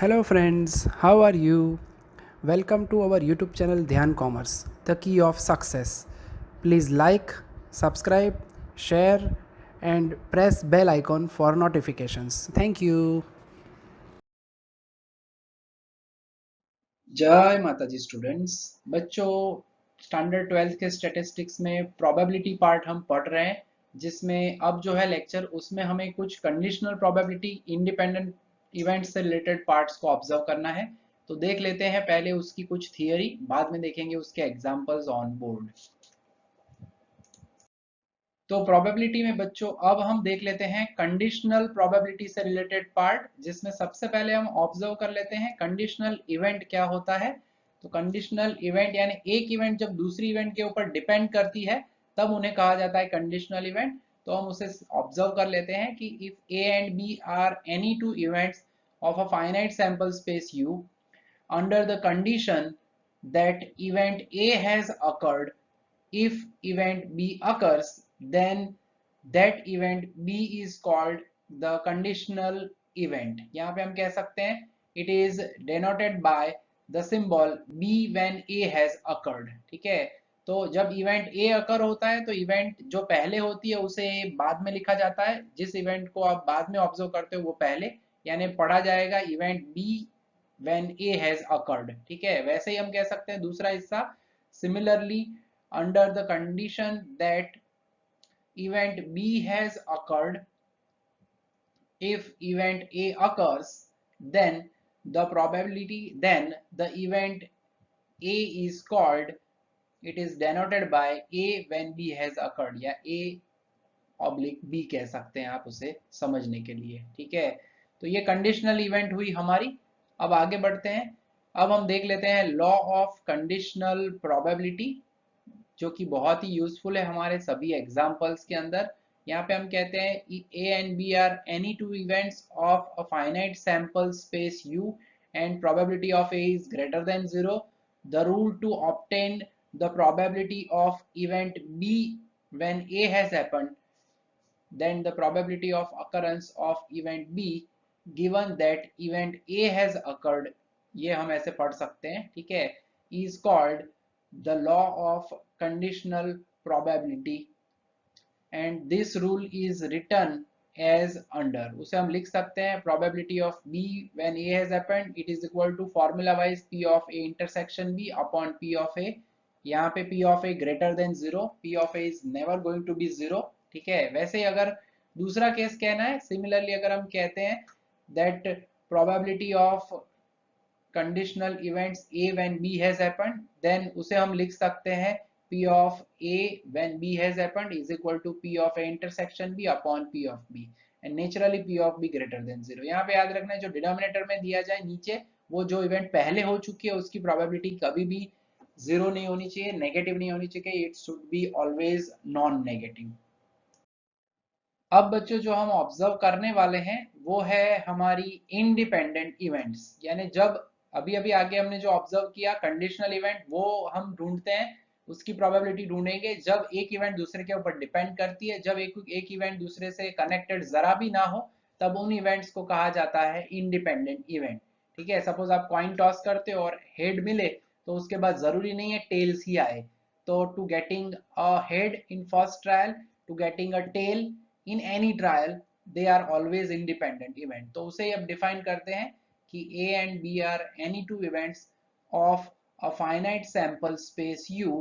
Hello friends, how are you? Welcome to our YouTube channel Dhyan Commerce, the key of success. Please like, subscribe, share and press bell icon for notifications. Thank you. जय माता जी students. बच्चों, standard 12th के statistics में probability part हम पढ़ रहे हैं, जिसमें अब जो है लेक्चर उसमें हमें कुछ कंडीशनल प्रोबेबिलिटी इंडिपेंडेंट इवेंट से रिलेटेड पार्ट्स को ऑब्जर्व करना है। तो देख लेते हैं पहले उसकी कुछ थियरी, बाद में देखेंगे उसके एग्जांपल्स ऑन बोर्ड। तो प्रोबेबिलिटी में बच्चों अब हम देख लेते हैं कंडीशनल प्रोबेबिलिटी से रिलेटेड पार्ट, जिसमें सबसे पहले हम ऑब्जर्व कर लेते हैं कंडीशनल इवेंट क्या होता है। तो कंडीशनल इवेंट यानी एक इवेंट जब दूसरी इवेंट के ऊपर डिपेंड करती है तब उन्हें कहा जाता है कंडीशनल इवेंट। तो हम उसे ऑब्जर्व कर लेते हैं कि if A and B are any two events of a finite sample space U under the condition that event A has occurred. If event B occurs, then that event B is called the conditional event. यहाँ पे हम कह सकते हैं it is denoted by the symbol B when A has occurred. ठीक है, तो जब इवेंट A अकर होता है तो इवेंट जो पहले होती है उसे बाद में लिखा जाता है, जिस इवेंट को आप बाद में ऑब्जर्व करते हो वो पहले, यानी पढ़ा जाएगा event B when A has occurred। ठीक है, वैसे ही हम कह सकते हैं दूसरा हिस्सा, similarly under the condition that event B has occurred, if event A occurs, then the event A is called, it is denoted by A when B has occurred, या A ऑब्लिक B कह सकते हैं आप उसे समझने के लिए। ठीक है, तो ये कंडीशनल इवेंट हुई हमारी। अब आगे बढ़ते हैं। अब हम देख लेते हैं लॉ ऑफ कंडीशनल प्रोबेबिलिटी, जो कि बहुत ही यूजफुल है हमारे सभी एग्जांपल्स के अंदर। यहाँ पे हम कहते हैं A and B are any two events of a finite sample space U and probability of A is greater than zero. The rule to obtain the probability of event B when A has happened, then the probability of occurrence of event B given that event A has occurred, ये हम ऐसे पढ़ सकते हैं। ठीक है, is called the law of conditional probability and this rule is written as under। उसे हम लिख सकते हैं probability of B when A has happened, it is equal to formula wise P of A intersection B upon P of A। यहाँ पे P of A greater than zero, P of A is never going to be zero। ठीक है, वैसे ही अगर दूसरा case कहना है, similarly अगर हम कहते हैं that probability of conditional events A when B has happened, then उसे हम लिख सकते हैं P of A when B has happened is equal to P of A intersection B upon P of B and naturally P of B greater than zero। यहाँ पे याद रखना है जो डिनोमिनेटर में दिया जाए नीचे, वो जो इवेंट पहले हो चुकी है उसकी प्रोबेबिलिटी कभी भी जीरो नहीं होनी चाहिए, नेगेटिव नहीं होनी चाहिए, it should be always non negative. अब बच्चों जो हम ऑब्जर्व करने वाले हैं वो है हमारी इंडिपेंडेंट इवेंट्स, यानी जब अभी अभी आगे हमने जो ऑब्जर्व किया कंडीशनल इवेंट, वो हम ढूंढते हैं, उसकी प्रोबेबिलिटी ढूंढेंगे जब एक इवेंट दूसरे के ऊपर डिपेंड करती है। जब एक इवेंट दूसरे से कनेक्टेड जरा भी ना हो तब उन इवेंट्स को कहा जाता है इंडिपेंडेंट इवेंट। ठीक है, सपोज आप कॉइन टॉस करते हो और हेड मिले तो उसके बाद जरूरी नहीं है टेल्स ही आए, तो to getting a head in first trial, to getting a tail in any trial, they are always independent event। तो उसे अब डिफाइन करते हैं कि A and B are any two events of a finite sample space U।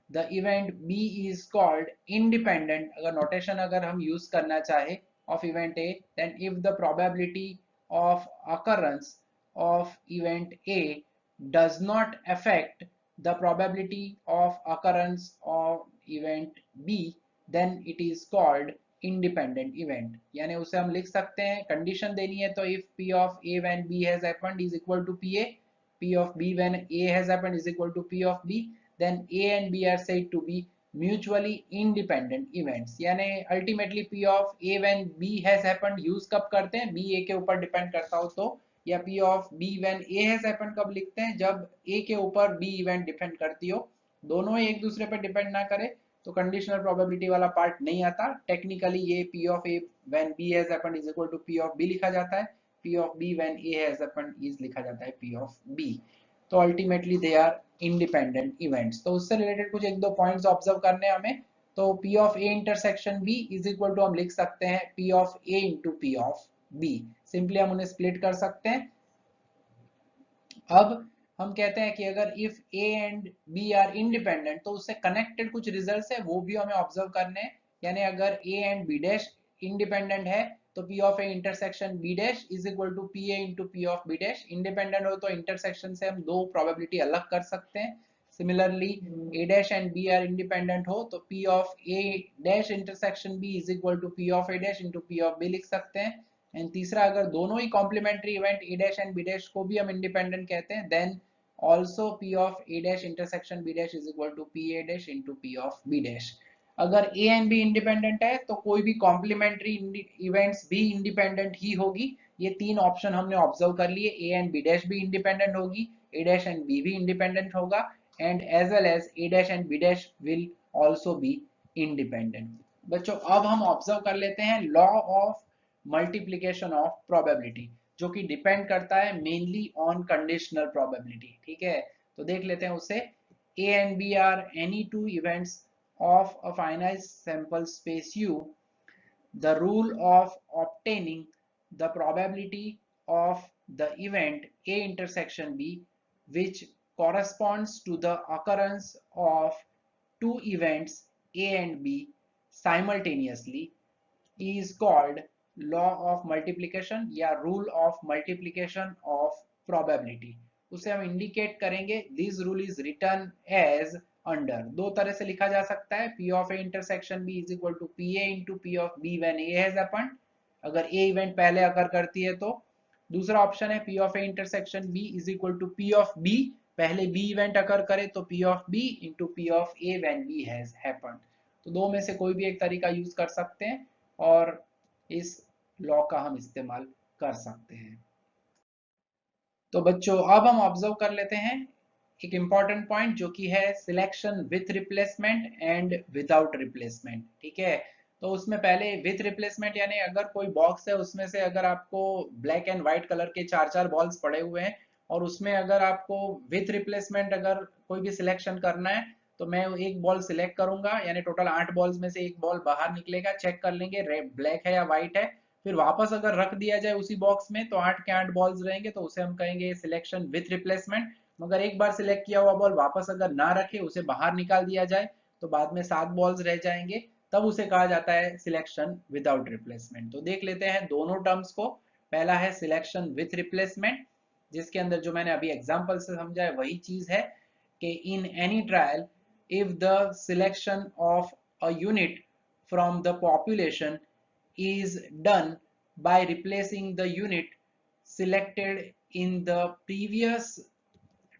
the event B is called independent, अगर notation अगर हम use करना चाहे of event A, then if the probability of occurrence of event A does not affect the probability of occurrence of event B, then it is called independent event. यानी उसे हम लिख सकते हैं, कंडीशन देनी है तो if P of A when B has happened is equal to PA, P of B when A has happened is equal to P of B, then A and B are said to be mutually independent events। यानी ultimately P of A when B has happened use कब करते हैं, B A के ऊपर depend करता हो तो, या P of B when A has happened कब लिखते हैं, जब A के ऊपर B इवेंट डिपेंड करती हो, दोनों एक दूसरे पर डिपेंड ना करे तो कंडीशनल प्रोबेबिलिटी वाला पार्ट नहीं आता। टेक्निकली ये P of A when B has happened is equal to P of B लिखा जाता है। P of B when A has happened is लिखा जाता है P of B। तो ultimately they are independent events. तो उससे रिलेटेड कुछ एक दो पॉइंट्स ऑब्जर्व करने हमें। तो P of A intersection B is equal to हम लिख सकते हैं P of A into P of B। Simply हम उन्हें स्प्लिट कर सकते हैं। अब हम कहते हैं कि अगर if A and B are independent तो उससे कनेक्टेड कुछ रिजल्ट्स है वो भी हमें ऑब्जर्व करने हैं। यानी अगर A and B dash independent है तो P of A intersection B dash is equal to PA into P of B dash. Independent हो तो इंटरसेक्शन से हम दो प्रोबेबिलिटी अलग कर सकते हैं। Similarly A dash and B are independent हो तो P of A dash intersection B is equal to P of A dash into P of B लिख सकते हैं। एंड तीसरा, अगर दोनों ही complementary event A dash and B dash को भी हम इंडिपेंडेंट कहते हैं, then also P of A dash intersection B dash is equal to PA dash into P of B dash. अगर A एंड B इंडिपेंडेंट है तो कोई भी कॉम्प्लीमेंट्री इवेंट्स भी इंडिपेंडेंट ही होगी। ये तीन ऑप्शन हमने ऑब्जर्व कर लिए। A एंड B डैश भी इंडिपेंडेंट होगी, A डैश एंड B भी इंडिपेंडेंट होगा, and as well as A dash and B dash will also be independent. बच्चों अब हम ऑब्जर्व कर लेते हैं law of multiplication of probability, जो कि डिपेंड करता है मेनली ऑन कंडीशनल प्रोबेबिलिटी। ठीक है, तो देख लेते हैं उसे। A and B are any two events of a finite sample space U. The rule of obtaining the probability of the event A intersection B, which corresponds to the occurrence of two events A and B simultaneously, is called law of multiplication या rule of multiplication of probability। उसे हम indicate करेंगे। This rule is written as under. दो तरह से लिखा जा सकता है। P of A intersection B is equal to PA into P of B when A has happened, अगर A इवेंट पहले अकर करती है तो। दूसरा ऑप्शन है P of A intersection B is equal to P of B पहले B event occur करे तो P of B into P of A when B has happened। तो दो में से कोई भी एक तरीका यूज कर सकते हैं और इस लॉ का हम इस्तेमाल कर सकते हैं। तो बच्चों अब हम ऑब्जर्व कर लेते हैं एक इंपॉर्टेंट पॉइंट, जो कि है selection with replacement and without replacement. ठीक है, तो उसमें पहले विथ रिप्लेसमेंट यानी अगर कोई बॉक्स है उसमें से अगर आपको ब्लैक एंड व्हाइट कलर के चार चार बॉल्स पड़े हुए हैं और उसमें अगर आपको विथ रिप्लेसमेंट अगर कोई भी सिलेक्शन करना है तो मैं एक बॉल सिलेक्ट करूंगा, यानी टोटल 8 बॉल्स में से एक बॉल बाहर निकलेगा। चेक कर लेंगे ब्लैक है या व्हाइट है, फिर वापस अगर रख दिया जाए उसी बॉक्स में तो 8 के 8 बॉल्स रहेंगे, तो उसे हम कहेंगे सिलेक्शन विथ रिप्लेसमेंट। मगर एक बार सिलेक्ट किया हुआ बॉल वापस अगर ना रखे, उसे बाहर निकाल दिया जाए तो बाद में 7 बॉल्स रह जाएंगे, तब उसे कहा जाता है सिलेक्शन विदाउट रिप्लेसमेंट। तो देख लेते हैं दोनों टर्म्स को। पहला है सिलेक्शन विथ रिप्लेसमेंट, जिसके अंदर जो मैंने अभी एग्जांपल से समझा है वही चीज है कि in any trial if the selection of a unit from the population is done by replacing the unit selected in the previous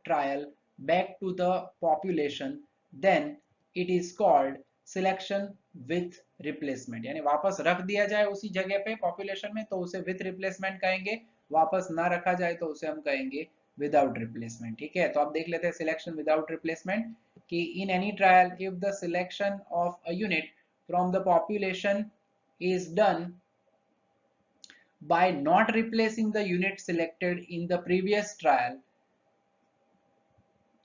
trial back to the population, then it is called selection with replacement। यानी वापस रख दिया जाए उसी जगह पे population में तो उसे with replacement कहेंगे, वापस ना रखा जाए तो उसे हम कहेंगे विदाउट रिप्लेसमेंट। ठीक है, तो अब देख लेते हैं सिलेक्शन विदाउट रिप्लेसमेंट कि in any trial if the selection of a unit from the population is done by not replacing the unit selected in the previous trial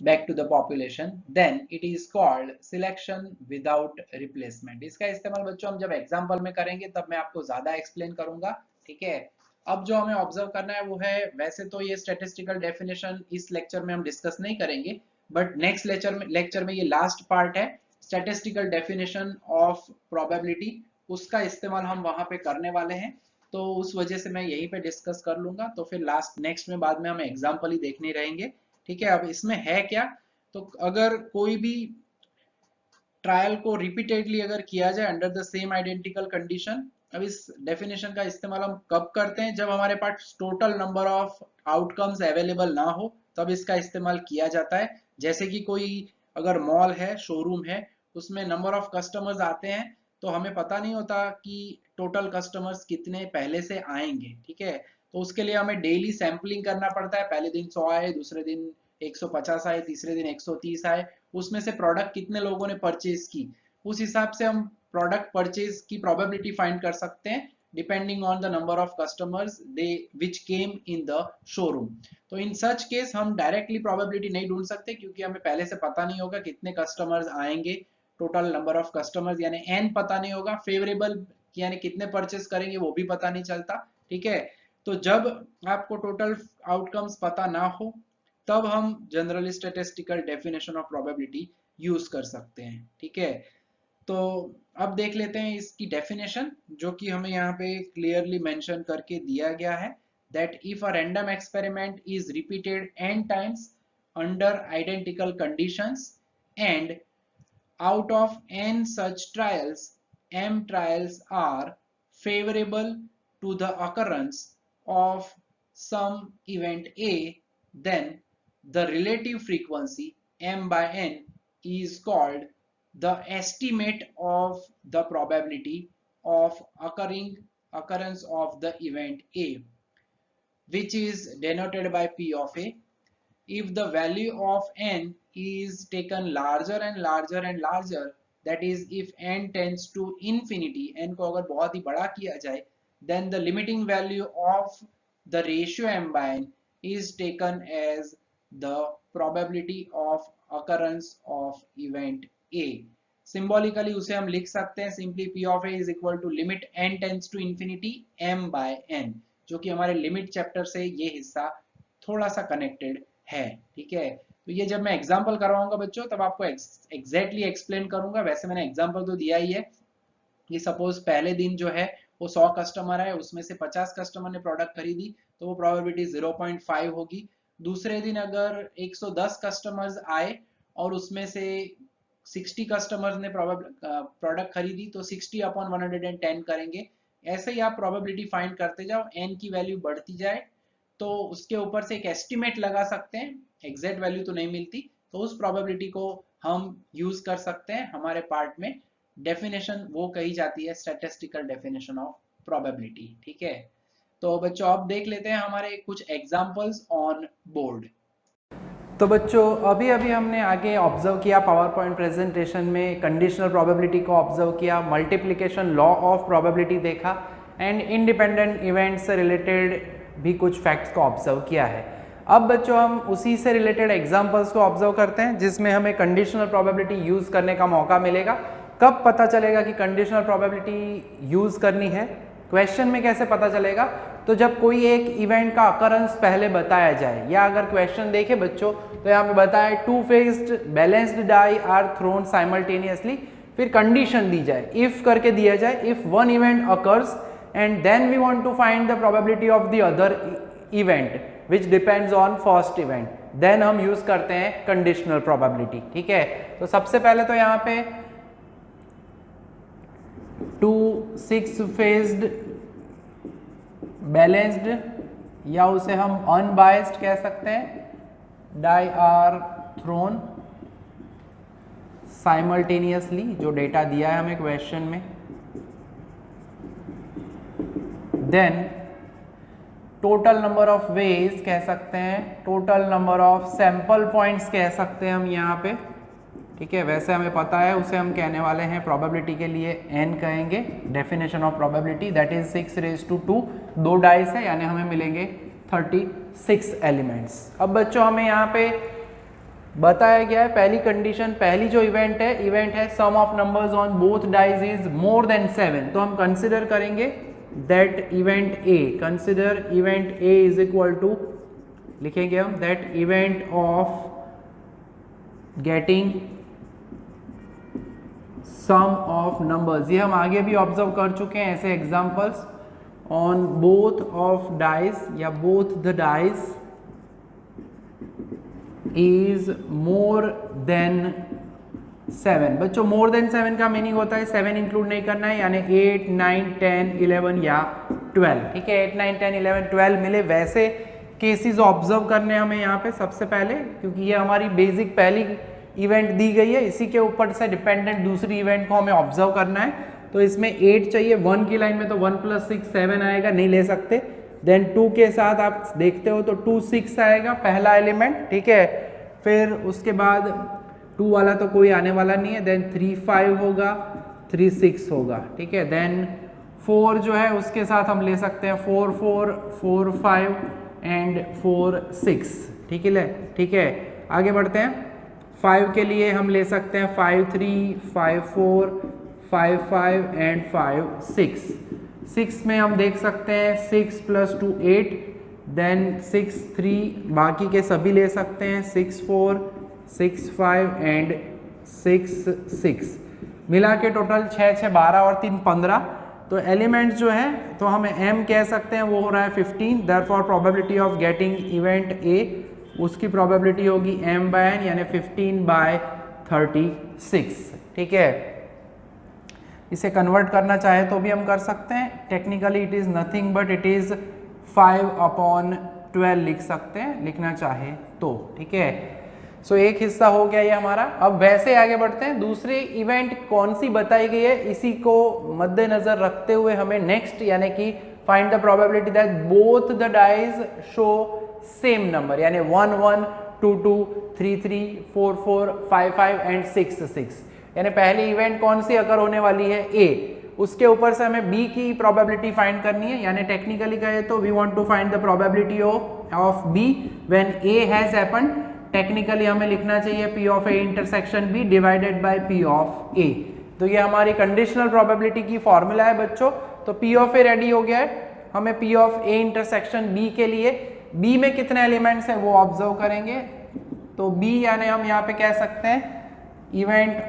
back to the population, then it is called selection without replacement। इसका इस्तेमाल बच्चों हम जब example में करेंगे तब मैं आपको ज्यादा एक्सप्लेन करूंगा। ठीक है, अब जो हमें ऑब्जर्व करना है वो है, वैसे तो ये स्टैटिस्टिकल डेफिनेशन इस लेक्चर में हम डिस्कस नहीं करेंगे, बट नेक्स्ट लेक्चर में ये लास्ट पार्ट है स्टैटिस्टिकल डेफिनेशन ऑफ प्रोबेबिलिटी, उसका इस्तेमाल हम वहां पे करने वाले हैं, तो उस वजह से मैं यहीं पे डिस्कस कर लूंगा। तो फिर नेक्स्ट में बाद में हमें एग्जाम्पल ही देखने रहेंगे। ठीक है, अब इसमें है क्या, तो अगर कोई भी ट्रायल को रिपीटेडली अगर किया जाए under the same identical condition, अब इस डेफिनेशन का इस्तेमाल हम कब करते हैं, जब हमारे पास total number of outcomes available ना हो तब इसका इस्तेमाल किया जाता है। जैसे कि कोई अगर मॉल है, शोरूम है, उसमें नंबर ऑफ कस्टमर्स आते हैं तो हमें पता नहीं होता कि टोटल कस्टमर्स कितने पहले से आएंगे। ठीक है, तो उसके लिए हमें डेली सैंपलिंग करना पड़ता है। पहले दिन 100 आए, दूसरे दिन 150 आए, तीसरे दिन 130 आए, उसमें से प्रोडक्ट कितने लोगों ने परचेज की, उस हिसाब से हम प्रोडक्ट परचेज की प्रोबेबिलिटी फाइंड कर सकते हैं depending on the number of customers they which came in the showroom. तो इन सच केस हम डायरेक्टली प्रोबेबिलिटी नहीं ढूंढ सकते, क्योंकि हमें पहले से पता नहीं होगा कितने कस्टमर्स आएंगे, टोटल नंबर ऑफ कस्टमर्स यानी n पता नहीं होगा, फेवरेबल यानी कितने परचेस करेंगे वो भी पता नहीं चलता, ठीक है। तो जब आपको टोटल आउटकम्स पता ना हो तब हम generally statistical definition of probability use कर सकते हैं, ठीक है। तो अब देख लेते हैं इसकी डेफिनेशन, जो कि हमें यहाँ पे क्लियरली मेंशन करके दिया गया है, that if a random experiment is repeated n times under identical conditions and out of n such trials m trials are favorable to the occurrence of some event A, then the relative frequency m by n is called the estimate of the probability of occurrence of the event A, which is denoted by P of A. If the value of n is taken larger and larger and larger, that is if n tends to infinity, n को अगर बहुत ही बड़ा किया जाए, then the limiting value of the ratio m by n is taken as the probability of occurrence of event A. Symbolically उसे हम लिख सकते हैं simply P of A is equal to limit n tends to infinity m by n, जो कि हमारे limit chapter से ये हिस्सा थोड़ा सा कनेक्टेड है, ठीक है। तो ये जब मैं एग्जांपल करवाऊंगा बच्चों तब आपको एग्जैक्टली एक्सप्लेन करूंगा। वैसे मैंने एग्जांपल तो दिया ही है कि सपोज पहले दिन जो है वो 100 कस्टमर है, उसमें से 50 कस्टमर ने प्रोडक्ट खरीदी तो वो प्रोबेबिलिटी 0.5 होगी। दूसरे दिन अगर 110 कस्टमर्स आए और उसमें से 60 कस्टमर्स ने प्रोडक्ट खरीदी तो 60 अपॉन 110 करेंगे। ऐसे ही आप प्रोबेबिलिटी फाइंड करते जाओ, n की वैल्यू बढ़ती जाए तो उसके ऊपर से एक एस्टिमेट लगा सकते हैं, एग्जैक्ट वैल्यू तो नहीं मिलती, तो उस प्रोबेबिलिटी को हम यूज कर सकते हैं हमारे पार्ट में। डेफिनेशन वो कही जाती है स्टैटिस्टिकल डेफिनेशन ऑफ प्रोबेबिलिटी, ठीक है। तो बच्चों अब देख लेते हैं हमारे कुछ एग्जांपल्स ऑन बोर्ड। तो बच्चों अभी अभी हमने आगे ऑब्जर्व किया पावर पॉइंट प्रेजेंटेशन में कंडीशनल प्रोबेबिलिटी को ऑब्जर्व किया, मल्टीप्लिकेशन लॉ ऑफ प्रोबेबिलिटी देखा एंड इंडिपेंडेंट इवेंट से रिलेटेड भी कुछ फैक्ट्स को ऑब्जर्व किया है। अब बच्चों हम उसी से रिलेटेड एग्जांपल्स को ऑब्जर्व करते हैं जिसमें हमें कंडीशनल प्रोबेबिलिटी यूज करने का मौका मिलेगा। कब पता चलेगा कि कंडीशनल प्रोबेबिलिटी यूज करनी है, क्वेश्चन में कैसे पता चलेगा, तो जब कोई एक इवेंट का अकरेंस पहले बताया जाए, या अगर क्वेश्चन देखे बच्चों तो यहाँ पे बताया two faced balanced die are thrown simultaneously, फिर कंडीशन दी जाए इफ करके दिया जाए, if one event occurs and then we want to find the probability of the other event which depends on first event, then हम use करते हैं conditional probability, ठीक है। तो सबसे पहले तो यहाँ पे 2 6 phased balanced या उसे हम unbiased कह सकते हैं, die are thrown simultaneously, जो डेटा दिया है हमें क्वेश्चन में। Then total number of ways कह सकते हैं, total number of sample points कह सकते हैं हम यहाँ पे, ठीक है। वैसे हमें पता है उसे हम कहने वाले हैं प्रोबेबिलिटी के लिए n कहेंगे, definition of probability that is 6⁻², 2 dice है यानी हमें मिलेंगे 36 एलिमेंट्स। अब बच्चों हमें यहाँ पे बताया गया है पहली कंडीशन, पहली जो इवेंट है sum of numbers on both dice is more than 7, तो हम कंसिडर करेंगे that event A, consider event A is equal to, लिखेंगे हम that event of getting sum of numbers, ये हम आगे भी ऑब्जर्व कर चुके हैं ऐसे examples, on both of dice या both the dice is more than 7। बच्चों मोर देन 7 का मीनिंग होता है 7 इंक्लूड नहीं करना है, यानी 8 9 10 11 या 12, ठीक है। 8 9 10 11 12 मिले वैसे केसेस ऑब्जर्व करने हमें यहाँ पे सबसे पहले, क्योंकि ये हमारी बेसिक पहली इवेंट दी गई है, इसी के ऊपर से डिपेंडेंट दूसरी इवेंट को हमें ऑब्जर्व करना है। तो इसमें 8 चाहिए, 1 की लाइन में तो 1 + 6 7 आएगा, नहीं ले सकते। देन 2 के साथ आप देखते हो तो 2 6 आएगा पहला एलिमेंट, ठीक है। फिर उसके बाद 2 वाला तो कोई आने वाला नहीं है, देन 3 5 होगा, 3 6 होगा, ठीक है। देन 4 जो है उसके साथ हम ले सकते हैं 4 4 4 5 एंड 4 6, ठीक है। आगे बढ़ते हैं। 5 के लिए हम ले सकते हैं 5 3 5 4 5 5 एंड 5 6। 6 में हम देख सकते हैं 6 + 2 8, देन 6 3, बाकी के सभी ले सकते हैं 6 4 6 5 एंड 6 6, मिला के टोटल 6 6 12 और 3 15। तो एलिमेंट जो है तो हम m कह सकते हैं, वो हो रहा है 15। Therefore probability of getting event A, उसकी प्रोबेबिलिटी होगी m/n यानी 15/36, ठीक है। इसे कन्वर्ट करना चाहे तो भी हम कर सकते हैं। Technically it is nothing but it is 5/12 लिख सकते हैं, लिखना चाहे तो, ठीक है। सो एक हिस्सा हो गया ये हमारा। अब वैसे आगे बढ़ते हैं। दूसरी इवेंट कौन सी बताई गई है, इसी को मद्देनजर रखते हुए हमें नेक्स्ट यानी कि find the probability that both the dice show same number, यानी 1 1 2 2 3 3 4 4 5 5 एंड 6 6, यानी पहली इवेंट कौन सी अगर होने वाली है A, उसके ऊपर से हमें B की प्रोबेबिलिटी फाइंड करनी है। यानी टेक्निकली कहे तो we want to find the probability of B when A has happened. Technically हमें लिखना चाहिए P of A intersection B divided by P of A। तो ये हमारी कंडीशनल प्रोबेबिलिटी की फॉर्मूला है बच्चों। तो P ऑफ A रेडी हो गया है। हमें P of A intersection B के लिए B में कितने एलिमेंट्स हैं वो ऑब्जर्व करेंगे। तो B यानी हम यहाँ पे कह सकते हैं event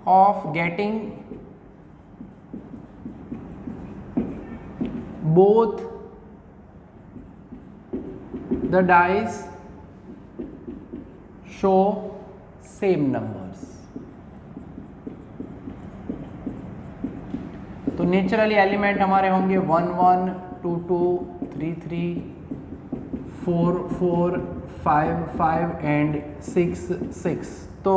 of getting both the dice show same numbers। तो नेचुरली एलिमेंट हमारे होंगे 1 1 2 2 3 3 4 4 5 5 एंड 6 6। तो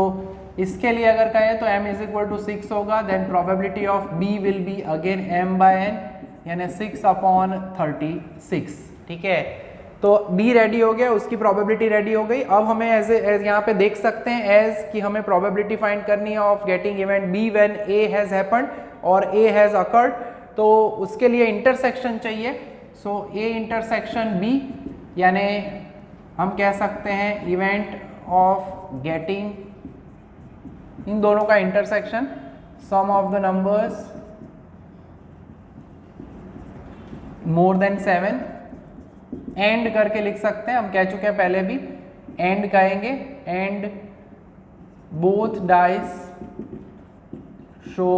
इसके लिए अगर कहें तो m = 6 होगा। Then probability of B will be again m/n यानी 6/36, ठीक है। तो B रेडी हो गया, उसकी प्रोबेबिलिटी रेडी हो गई। अब हमें एज यहाँ पे देख सकते हैं एज कि हमें प्रोबेबिलिटी फाइंड करनी है of getting event B when A has happened और A हैज अकर्ड। तो उसके लिए इंटरसेक्शन चाहिए। सो A इंटरसेक्शन B यानी हम कह सकते हैं इवेंट ऑफ गेटिंग इन दोनों का intersection, sum of the numbers more than 7, and करके लिख सकते हैं। हम कह चुके हैं पहले भी, एंड कहेंगे and both dice show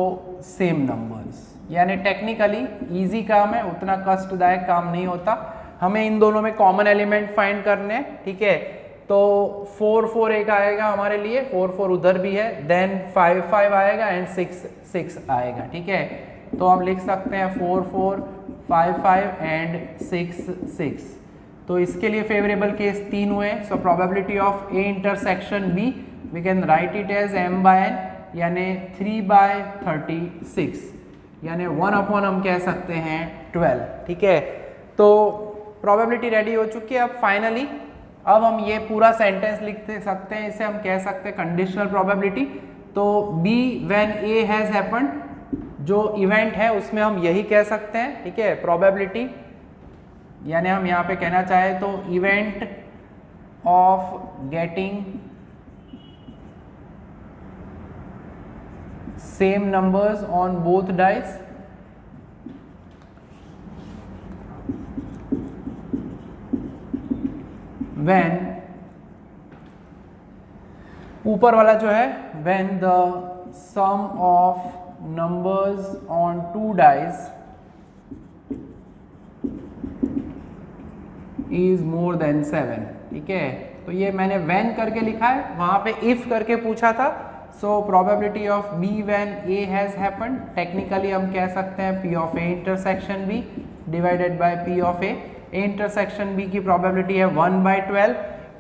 same numbers. यानी टेक्निकली इजी काम है, उतना कष्टदायक काम नहीं होता। हमें इन दोनों में कॉमन एलिमेंट फाइंड करने हैं, ठीक है। तो 4 4 एक आएगा हमारे लिए, 4 4 उधर भी है, देन 5 5 आएगा एंड 6 6 आएगा, ठीक है। तो हम लिख सकते हैं 4 4 5 5 एंड 6 6। तो इसके लिए फेवरेबल केस 3 हुए। So probability of A intersection B we can write it as m/n यानी 3/36 यानी 1/, हम कह सकते हैं 12, ठीक है। तो प्रोबेबिलिटी रेडी हो चुकी है। अब फाइनली अब हम ये पूरा सेंटेंस लिख सकते हैं, इसे हम कह सकते हैं कंडीशनल प्रोबेबिलिटी। तो B when A has happened जो इवेंट है उसमें हम यही कह सकते हैं, ठीक है। प्रोबेबिलिटी यानी हम यहाँ पे कहना चाहे तो event of getting same numbers on both dice when, ऊपर वाला जो है when the sum of numbers on two dice is more than 7, ठीक है। तो ये मैंने when करके लिखा है, वहां पे if करके पूछा था। सो probability of B when A has happened, technically हम कह सकते हैं P of A intersection B divided by P of A। A intersection B की प्रोबेबिलिटी है 1/12,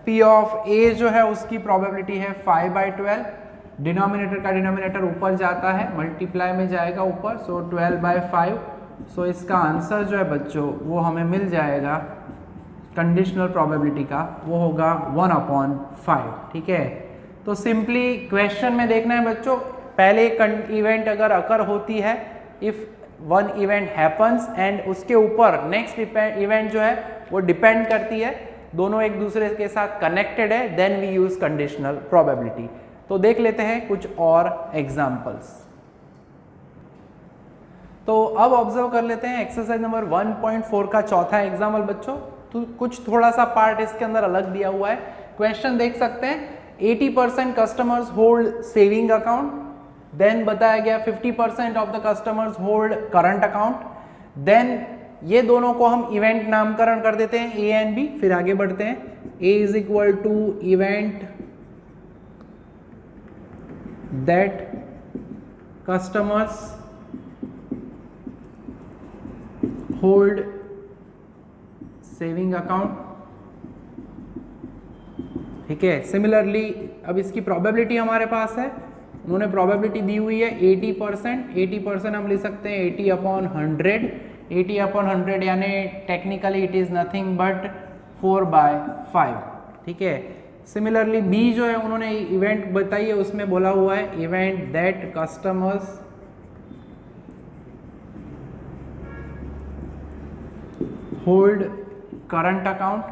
P of A जो है उसकी प्रोबेबिलिटी है 5/12। डिनोमिनेटर का डिनोमिनेटर ऊपर जाता है, मल्टीप्लाई में जाएगा ऊपर, सो 12/5। सो इसका आंसर जो है बच्चों वो हमें मिल जाएगा कंडीशनल प्रोबेबिलिटी का, वो होगा 1/5, ठीक है। तो सिंपली क्वेश्चन में देखना है बच्चों, पहले एक इवेंट अगर अकर होती है, if one event happens and उसके ऊपर नेक्स्ट इवेंट जो है वो डिपेंड करती है, दोनों एक दूसरे के साथ कनेक्टेड है, then we use conditional probability. तो देख लेते हैं कुछ और एग्जांपल्स। तो अब ऑब्जर्व कर लेते हैं एक्सरसाइज नंबर 1.4 का चौथा एग्जाम्पल बच्चों। तो कुछ थोड़ा सा पार्ट इसके अंदर अलग दिया हुआ है। क्वेश्चन देख सकते हैं 80% customers hold saving account, then बताया गया 50% of the customers hold current account, then ये दोनों को हम इवेंट नामकरण कर देते हैं ए एंड बी, फिर आगे बढ़ते हैं। A is equal to event that customers hold saving account, ठीक है। सिमिलरली अब इसकी प्रोबेबिलिटी हमारे पास है, उन्होंने प्रोबेबिलिटी दी हुई है 80%, 80% हम लिख सकते हैं 80/100, 80/100 यानी technically it is nothing but 4/5, ठीक है। सिमिलरली बी जो है उन्होंने इवेंट बताई है, उसमें बोला हुआ है event that customers hold current account,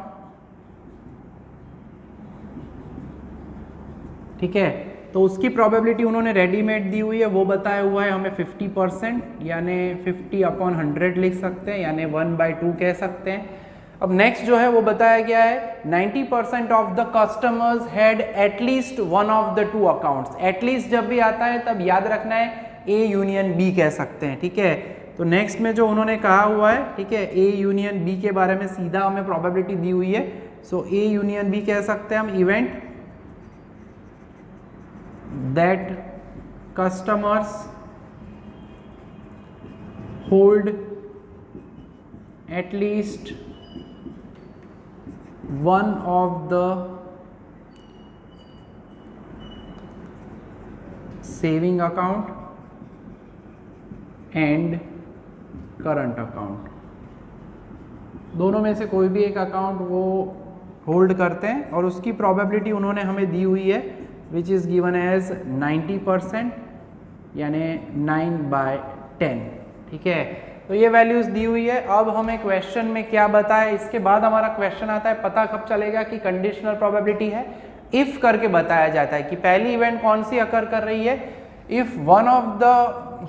ठीक है। तो उसकी प्रोबेबिलिटी उन्होंने रेडीमेड दी हुई है, वो बताया हुआ है हमें 50%, यानी 50/100 लिख सकते हैं, यानी 1/2 कह सकते हैं। अब नेक्स्ट जो है वो बताया गया है 90% of the customers had at least one of the two accounts. At least जब भी आता है तब याद रखना है ए यूनियन बी कह सकते हैं, ठीक है। तो नेक्स्ट में जो उन्होंने कहा हुआ है, ठीक है, ए यूनियन बी के बारे में सीधा हमें प्रोबेबिलिटी दी हुई है, सो ए यूनियन बी कह सकते हैं हम event that customers hold at least one of the saving account and current account, दोनों में से कोई भी एक अकाउंट वो होल्ड करते हैं और उसकी प्रोबेबिलिटी उन्होंने हमें दी हुई है विच इज़ गिवन एज 90%, यानी 9/10, ठीक है। तो ये वैल्यूज दी हुई है। अब हमें क्वेश्चन में क्या बताया, इसके बाद हमारा क्वेश्चन आता है पता कब चलेगा कि कंडीशनल प्रोबेबिलिटी है, इफ करके बताया जाता है कि पहली इवेंट कौन सी अकर कर रही है, if one of the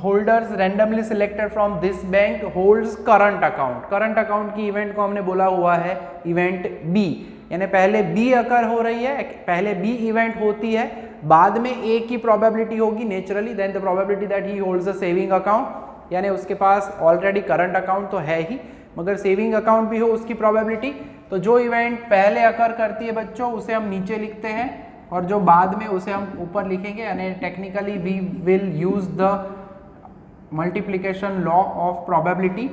holders randomly selected from this bank holds current account. Current account की इवेंट को हमने बोला हुआ है इवेंट बी, यानी पहले बी अकर हो रही है, पहले बी इवेंट होती है, बाद में ए की प्रोबेबिलिटी होगी naturally, then the probability that he holds a saving account, यानी उसके पास ऑलरेडी करंट अकाउंट तो है ही मगर सेविंग अकाउंट भी हो उसकी प्रोबेबिलिटी। तो जो इवेंट पहले अकर करती है बच्चों उसे हम नीचे लिखते हैं और जो बाद में उसे हम ऊपर लिखेंगे, यानी technically we will use the multiplication law of probability,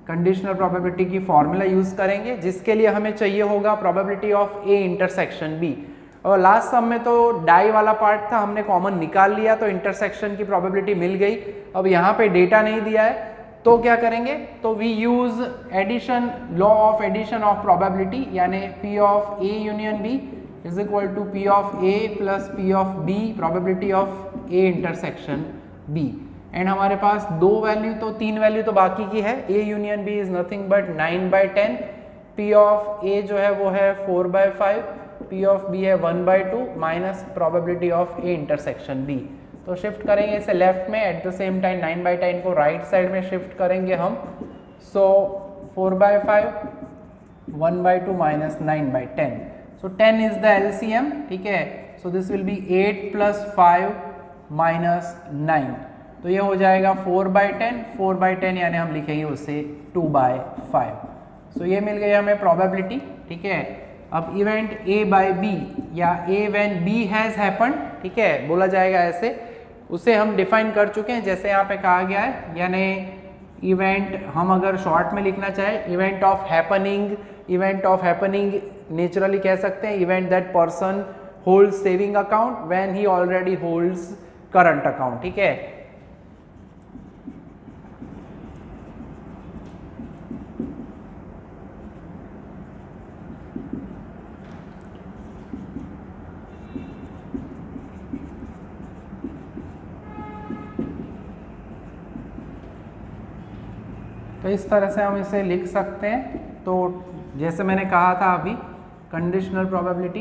conditional probability की फॉर्मूला यूज करेंगे जिसके लिए हमें चाहिए होगा probability of A intersection B. और लास्ट सम में तो डाई वाला पार्ट था, हमने कॉमन निकाल लिया तो इंटरसेक्शन की प्रोबेबिलिटी मिल गई। अब यहाँ पे डेटा नहीं दिया है तो क्या करेंगे, तो we use addition law of addition of probability, यानी P of A union B is equal to P of A plus P of B probability of A intersection B. And हमारे पास दो वैल्यू तो तीन वैल्यू तो बाकी की है, A union B is nothing but 9/10, P of A जो है वो है 4/5, पी ऑफ बी है 1/2 minus probability of A intersection B. तो शिफ्ट करेंगे इसे लेफ्ट में, एट द सेम टाइम 9/10 को राइट साइड में शिफ्ट करेंगे हम। सो 4/5 1/2 minus 9/10, so 10 is the LCM, ठीक है। सो दिस विल बी 8 + 5 - 9, तो ये हो जाएगा 4/10, 4/10 यानी हम लिखेंगे उसे 2/5। सो ये मिल गई हमें प्रोबेबिलिटी, ठीक है। अब इवेंट A बाई B या A when B has happened, ठीक है, बोला जाएगा ऐसे, उसे हम डिफाइन कर चुके हैं जैसे यहाँ पे कहा गया है, यानी इवेंट हम अगर शॉर्ट में लिखना चाहे event of happening, event of happening naturally कह सकते हैं event that person holds saving account when he already holds current account, ठीक है। तो इस तरह से हम इसे लिख सकते हैं। तो जैसे मैंने कहा था अभी, conditional probability,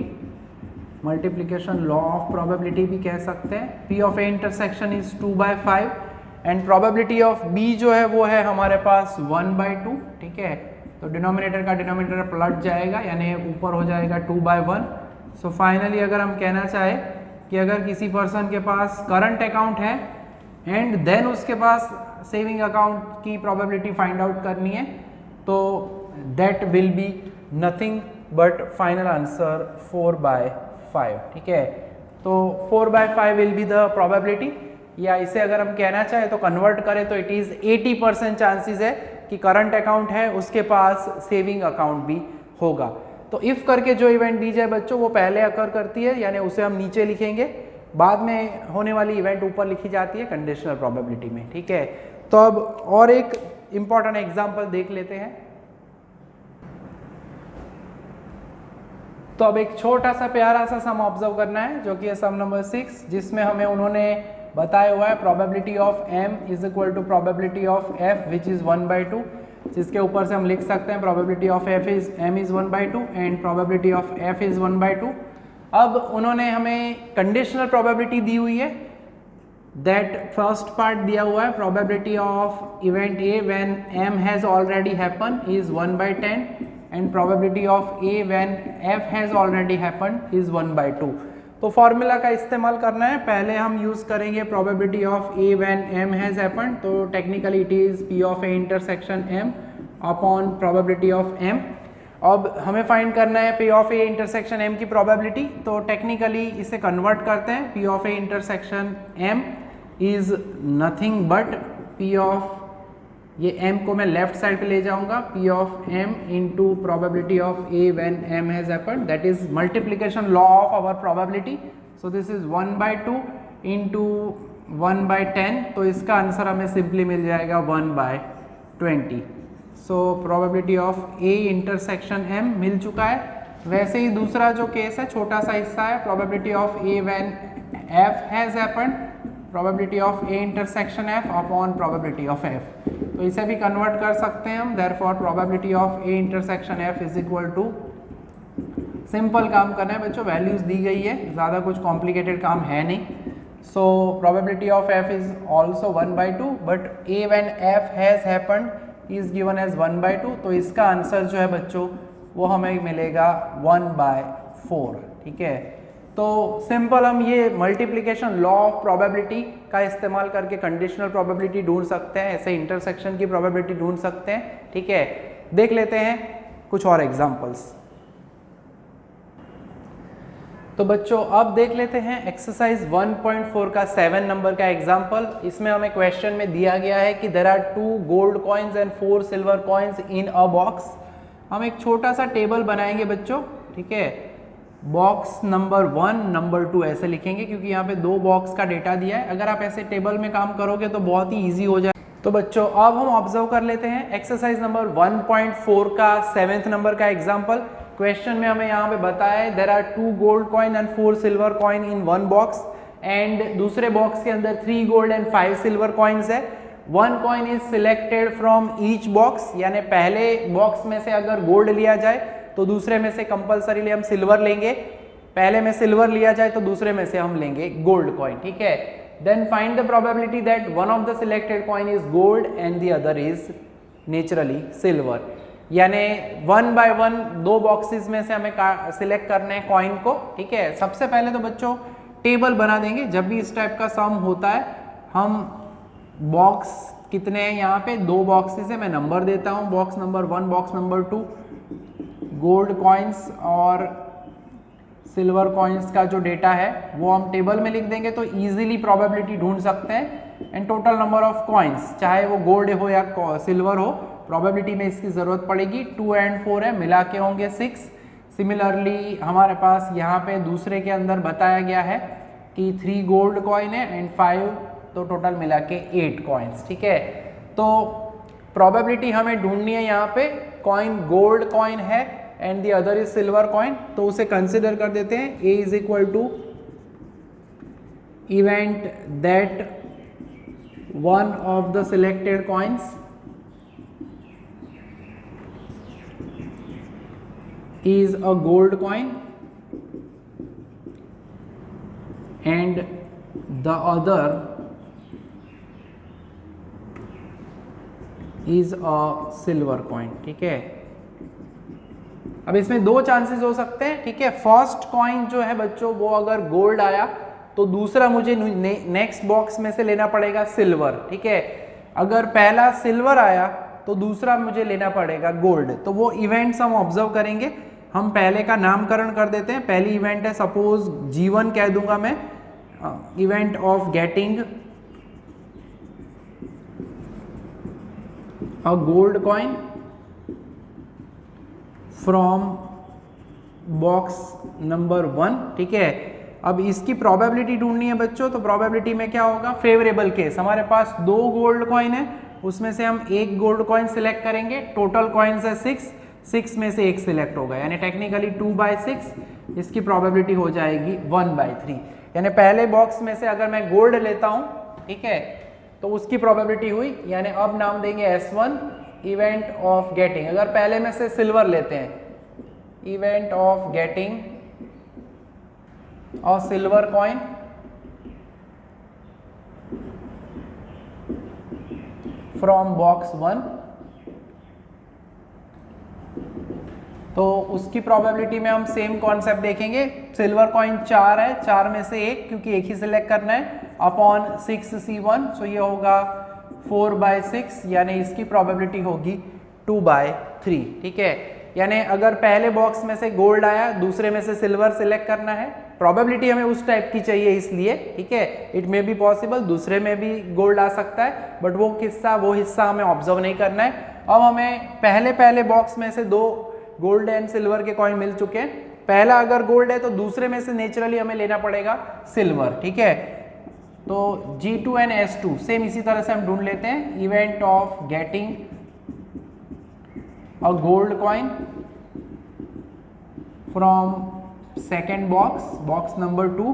multiplication law of probability भी कह सकते हैं। P of A intersection is 2/5 and probability of B जो है वो है हमारे पास 1/2, ठीक है। तो डिनोमिनेटर का डिनोमिनेटर पलट जाएगा, यानी ऊपर हो जाएगा 2/1। सो फाइनली अगर हम कहना चाहें कि अगर किसी पर्सन के पास करंट अकाउंट है एंड देन उसके पास सेविंग अकाउंट की प्रोबेबिलिटी फाइंड आउट करनी है, तो that will be nothing but final answer 4/5, ठीक है। तो 4/5 विल बी द प्रोबेबिलिटी, या इसे अगर हम कहना चाहें तो कन्वर्ट करें तो इट इज़ 80% चांसेस है कि करंट अकाउंट है उसके पास सेविंग अकाउंट भी होगा। तो इफ़ करके जो इवेंट दी जाए बच्चों वो पहले अकर करती है, यानी उसे हम नीचे लिखेंगे, बाद में होने वाली इवेंट ऊपर लिखी जाती है कंडीशनल प्रोबेबिलिटी में, ठीक है। तो अब और एक इम्पॉर्टेंट एग्जांपल देख लेते हैं। तो अब एक छोटा सा प्यारा सा सम ऑब्जर्व करना है जो कि है सम नंबर 6, जिसमें हमें उन्होंने बताया हुआ है probability of m is equal to probability of f which is 1/2, जिसके ऊपर से हम लिख सकते हैं probability of m is 1/2 and probability of f is 1/2। अब उन्होंने हमें कंडीशनल प्रोबेबिलिटी दी हुई है, दैट फर्स्ट पार्ट दिया हुआ है probability of event A when m has already happen is 1/10 and probability of A when f has already happen is 1/2। तो formula का इस्तेमाल करना है। पहले हम यूज़ करेंगे probability of A when m has happen, तो technically it is P of A intersection m upon probability of m। अब हमें फाइंड करना है P of A intersection m की प्रोबेबिलिटी, तो टेक्निकली इसे कन्वर्ट करते हैं। P of A intersection m is nothing but P of, ये m को मैं लेफ्ट साइड पे ले जाऊंगा, P of m into probability of A when m has happen, that is multiplication law of our probability. So this is 1/2 into 1/10, तो इसका answer हमें simply मिल जाएगा 1/20। So probability of A intersection m मिल चुका है। वैसे ही दूसरा जो केस है, छोटा सा हिस्सा है, probability of A when f has happen, probability of A intersection f upon probability of f। तो इसे भी कन्वर्ट कर सकते हैं हम, therefore probability of A intersection f is equal to, simple काम करना है बच्चों, वैल्यूज दी गई है, ज़्यादा कुछ कॉम्प्लिकेटेड काम है नहीं। So probability of f is also 1/2 but A when f has happened is given as 1/2, तो इसका आंसर जो है बच्चों वो हमें मिलेगा 1/4, ठीक है। तो सिंपल हम ये मल्टीप्लिकेशन लॉ ऑफ प्रोबेबिलिटी का इस्तेमाल करके कंडीशनल प्रोबेबिलिटी ढूंढ सकते हैं, ऐसे इंटरसेक्शन की प्रोबेबिलिटी ढूंढ सकते हैं, ठीक है। देख लेते हैं कुछ और एग्जांपल्स। तो बच्चों अब देख लेते हैं एक्सरसाइज 1.4 का 7 नंबर का एग्जांपल। इसमें हमें क्वेश्चन में दिया गया है कि there are 2 gold coins and 4 silver coins in a box. हम एक छोटा सा टेबल बनाएंगे बच्चों, ठीक है। बॉक्स नंबर 1 नंबर 2 ऐसे लिखेंगे क्योंकि यहाँ पे 2 बॉक्स का डेटा दिया है। अगर आप ऐसे टेबल में काम करोगे तो बहुत ही ईजी हो जाए। तो बच्चों अब हम ऑब्जर्व कर लेते हैं एक्सरसाइज नंबर 1.4 का 7th नंबर का एग्जांपल। क्वेश्चन में हमें यहाँ पे बताया है there are 2 gold coin and 4 silver coin in 1 box and दूसरे बॉक्स के अंदर 3 गोल्ड एंड 5 सिल्वर कॉइन्स है। 1 coin is selected from each box, यानी पहले बॉक्स में से अगर गोल्ड लिया जाए तो दूसरे में से कंपल्सरीली हम सिल्वर लेंगे, पहले में सिल्वर लिया जाए तो दूसरे में से हम लेंगे गोल्ड कॉइन, ठीक है। Then find the probability that one of the selected coin is gold and the other is naturally silver, यानी 1 by 1 2 बॉक्सेस में से हमें सिलेक्ट करना है कॉइन को, ठीक है। सबसे पहले तो बच्चों टेबल बना देंगे। जब भी इस टाइप का सम होता है हम बॉक्स कितने हैं, यहाँ पे 2 बॉक्सेस है, मैं नंबर देता हूँ, box number 1 box number 2, gold coins और सिल्वर कॉइन्स का जो डेटा है वो हम टेबल में लिख देंगे तो इजीली प्रोबेबिलिटी ढूंढ सकते हैं। And total number of coins, चाहे वो गोल्ड हो या सिल्वर हो, प्रोबेबिलिटी में इसकी ज़रूरत पड़ेगी। 2 and 4 है, मिला के होंगे 6। सिमिलरली हमारे पास यहाँ पे दूसरे के अंदर बताया गया है कि 3 गोल्ड कॉइन है एंड 5, तो टोटल मिला के 8 कॉइन्स, ठीक है। तो प्रोबेबिलिटी हमें ढूंढनी है, यहाँ पे कॉइन गोल्ड कॉइन है and the other is silver coin, तो उसे कंसिडर कर देते हैं। A is equal to event that one of the selected coins is a gold coin and the other is a silver coin। ठीक है, अब इसमें दो चांसेस हो सकते हैं। ठीक है, फर्स्ट कॉइन जो है बच्चों वो अगर गोल्ड आया तो दूसरा मुझे नेक्स्ट बॉक्स में से लेना पड़ेगा सिल्वर। ठीक है, अगर पहला सिल्वर आया तो दूसरा मुझे लेना पड़ेगा गोल्ड। तो वो इवेंट्स हम ऑब्जर्व करेंगे। हम पहले का नामकरण कर देते हैं। पहली इवेंट है, सपोज G1 कह दूंगा मैं, event of getting a gold coin from box number 1। ठीक है, अब इसकी प्रोबेबिलिटी ढूंढनी है बच्चों। तो प्रोबेबिलिटी में क्या होगा, फेवरेबल केस, हमारे पास 2 गोल्ड कॉइन है, उसमें से हम एक गोल्ड कॉइन सिलेक्ट करेंगे। टोटल कॉइन्स है 6 में से एक सिलेक्ट होगा, यानी टेक्निकली 2/6। इसकी प्रोबेबिलिटी हो जाएगी 1/3। यानी पहले बॉक्स में से अगर मैं गोल्ड लेता हूं, ठीक है, तो उसकी प्रोबेबिलिटी हुई, यानी अब नाम देंगे S1 इवेंट ऑफ गेटिंग। अगर पहले में से सिल्वर लेते हैं, इवेंट ऑफ गेटिंग और सिल्वर कॉइन फ्रॉम बॉक्स 1, तो उसकी प्रोबेबिलिटी में हम सेम कॉन्सेप्ट देखेंगे। सिल्वर कॉइन 4 है, 4 में से एक, क्योंकि एक ही सिलेक्ट करना है, अपॉन 6C1, सो ये होगा 4/6, यानी इसकी प्रोबेबिलिटी होगी 2/3। ठीक है, यानी अगर पहले बॉक्स में से गोल्ड आया, दूसरे में से सिल्वर सिलेक्ट करना है, प्रोबेबिलिटी हमें उस टाइप की चाहिए इसलिए। ठीक है, इट मे बी पॉसिबल दूसरे में भी गोल्ड आ सकता है, बट वो हिस्सा हमें ऑब्जर्व नहीं करना है। अब हमें पहले बॉक्स में से 2 गोल्ड एंड सिल्वर के कॉइन मिल चुके हैं। पहला अगर गोल्ड है तो दूसरे में से नेचुरली हमें लेना पड़ेगा सिल्वर। ठीक है, तो G2 एंड S2 सेम इसी तरह से हम ढूंढ लेते हैं। Event of getting a gold coin from second box number 2।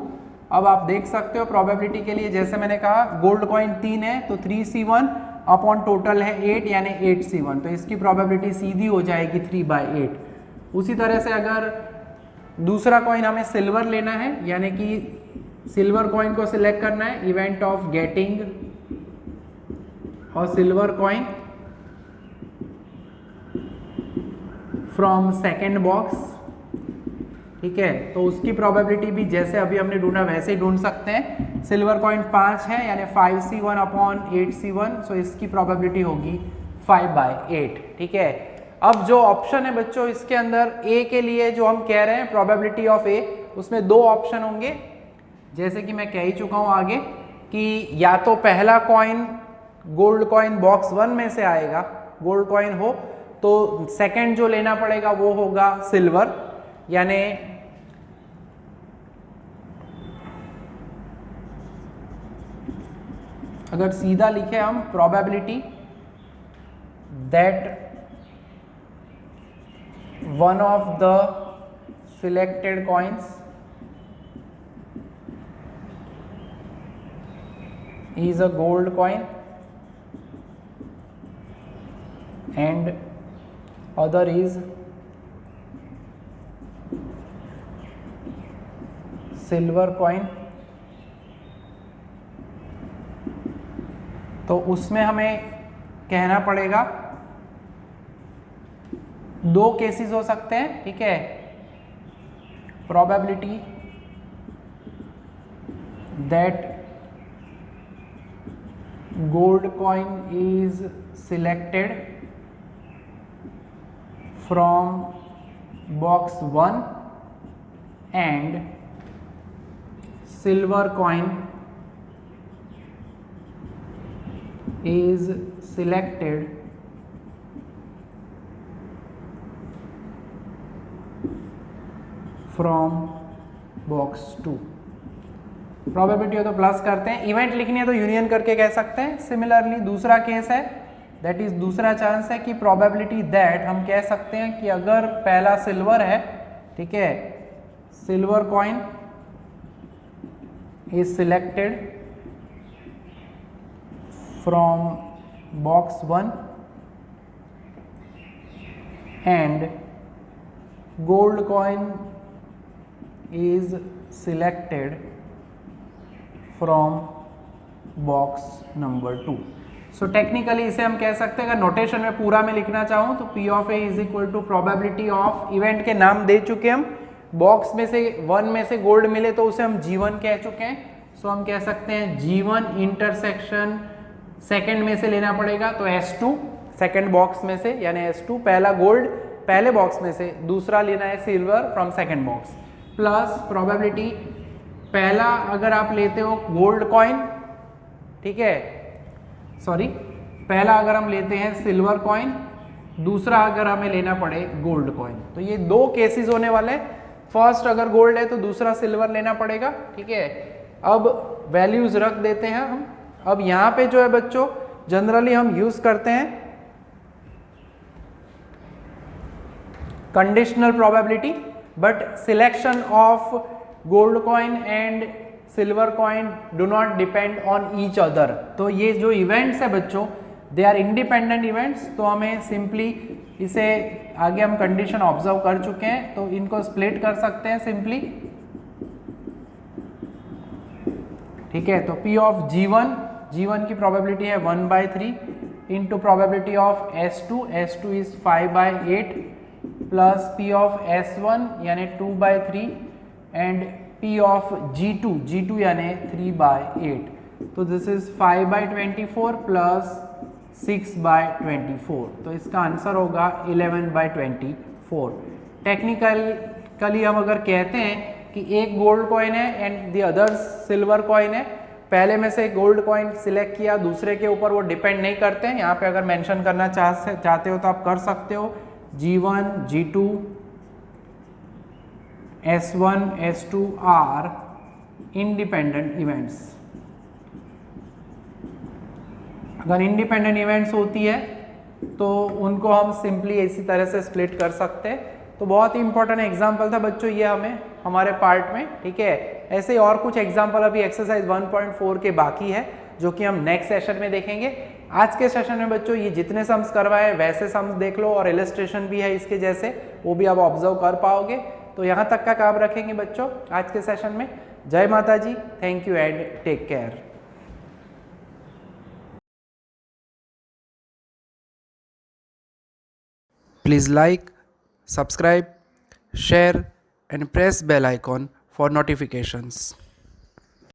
अब आप देख सकते हो प्रोबेबिलिटी के लिए, जैसे मैंने कहा गोल्ड कॉइन 3 है तो 3C1 अपॉन टोटल है 8, यानी 8C1, तो इसकी प्रोबेबिलिटी सीधी हो जाएगी 3/8। उसी तरह से अगर दूसरा कॉइन हमें सिल्वर लेना है, यानी कि सिल्वर कॉइन को सिलेक्ट करना है, इवेंट ऑफ गेटिंग और silver coin from second box. ठीक है, तो उसकी प्रोबेबिलिटी भी जैसे अभी हमने ढूंढा वैसे ही ढूंढ सकते हैं। सिल्वर कॉइन 5 है, यानी 5C1 अपॉन 8C1, सो इसकी प्रोबेबिलिटी होगी 5/8। ठीक है, अब जो ऑप्शन है बच्चों इसके अंदर ए के लिए जो हम कह रहे हैं प्रोबेबिलिटी ऑफ ए, उसमें 2 ऑप्शन होंगे, जैसे कि मैं कह ही चुका हूं आगे कि या तो पहला कॉइन गोल्ड कॉइन बॉक्स 1 में से आएगा, गोल्ड कॉइन हो, तो सेकंड जो लेना पड़ेगा वो होगा सिल्वर। यानी अगर सीधा लिखे हम probability that one of the selected coins is a gold coin and other is silver coin, तो उसमें हमें कहना पड़ेगा 2 केसेस हो सकते हैं। ठीक है, probability that gold coin is selected from box 1 and silver coin is selected from box 2। Probability हो तो प्लस करते हैं, इवेंट लिखनी है तो यूनियन करके कह सकते हैं। सिमिलरली दूसरा केस है, दैट इज दूसरा चांस है कि प्रोबेबिलिटी दैट हम कह सकते हैं कि अगर पहला सिल्वर है, ठीक है, silver coin is selected from box 1 and gold coin is selected from box number 2. So technically इसे हम कह सकते हैं, अगर नोटेशन में पूरा में लिखना चाहूँ तो P of A is equal to probability of, event के नाम दे चुके हम, बॉक्स में से 1 में से गोल्ड मिले तो उसे हम G1 कह चुके हैं. सो हम कह सकते हैं G1 इंटरसेक्शन सेकंड में से लेना पड़ेगा तो S2 सेकंड बॉक्स में से, यानी S2 पहला गोल्ड पहले बॉक्स में से, दूसरा लेना है silver from second box, plus probability पहला अगर आप लेते हो गोल्ड कॉइन, ठीक है, सॉरी पहला अगर हम लेते हैं सिल्वर कॉइन, दूसरा अगर हमें लेना पड़े गोल्ड कॉइन. तो ये दो केसेस होने वाले, फर्स्ट अगर गोल्ड है तो दूसरा सिल्वर लेना पड़ेगा. ठीक है, अब वैल्यूज रख देते हैं हम. अब यहाँ पे जो है बच्चों जनरली हम यूज करते हैं conditional probability, but selection of gold coin and silver coin do not depend on each other. तो ये जो इवेंट्स है बच्चों दे आर इंडिपेंडेंट इवेंट्स. तो हमें सिंपली इसे आगे हम कंडीशन ऑब्जर्व कर चुके हैं तो इनको स्प्लिट कर सकते हैं सिंपली. ठीक है, तो P ऑफ G1 की प्रोबेबिलिटी है 1/3 into probability of S2 is 5/8 plus P of S1 यानी 2/3 एंड P ऑफ G2 यानी 3/8. तो दिस इज 5/24 प्लस 6/24. तो इसका आंसर होगा 11/24. टेक्निकली हम अगर कहते हैं कि एक गोल्ड कॉइन है and the other silver coin है, पहले में से गोल्ड कॉइन सिलेक्ट किया, दूसरे के ऊपर वो डिपेंड नहीं करते हैं. यहाँ पे अगर मेंशन करना चाहते हो तो आप कर सकते हो. G1, G2, S1, S2 are independent events. अगर इंडिपेंडेंट इवेंट्स होती है तो उनको हम सिंपली इसी तरह से स्प्लिट कर सकते हैं. तो बहुत ही इंपॉर्टेंट एग्जाम्पल था बच्चों ये हमारे पार्ट में. ठीक है, ऐसे और कुछ एग्जाम्पल अभी एक्सरसाइज 1.4 के बाकी है जो कि हम नेक्स्ट सेशन में देखेंगे. आज के सेशन में बच्चों ये जितने सम्स करवाए वैसे सम्स देख लो और इलस्ट्रेशन भी है इसके जैसे, वो भी आप ऑब्जर्व कर पाओगे. तो यहाँ तक का काम रखेंगे बच्चों आज के सेशन में. जय माता जी, thank you and take care. Please like, subscribe, share and press bell icon for notifications.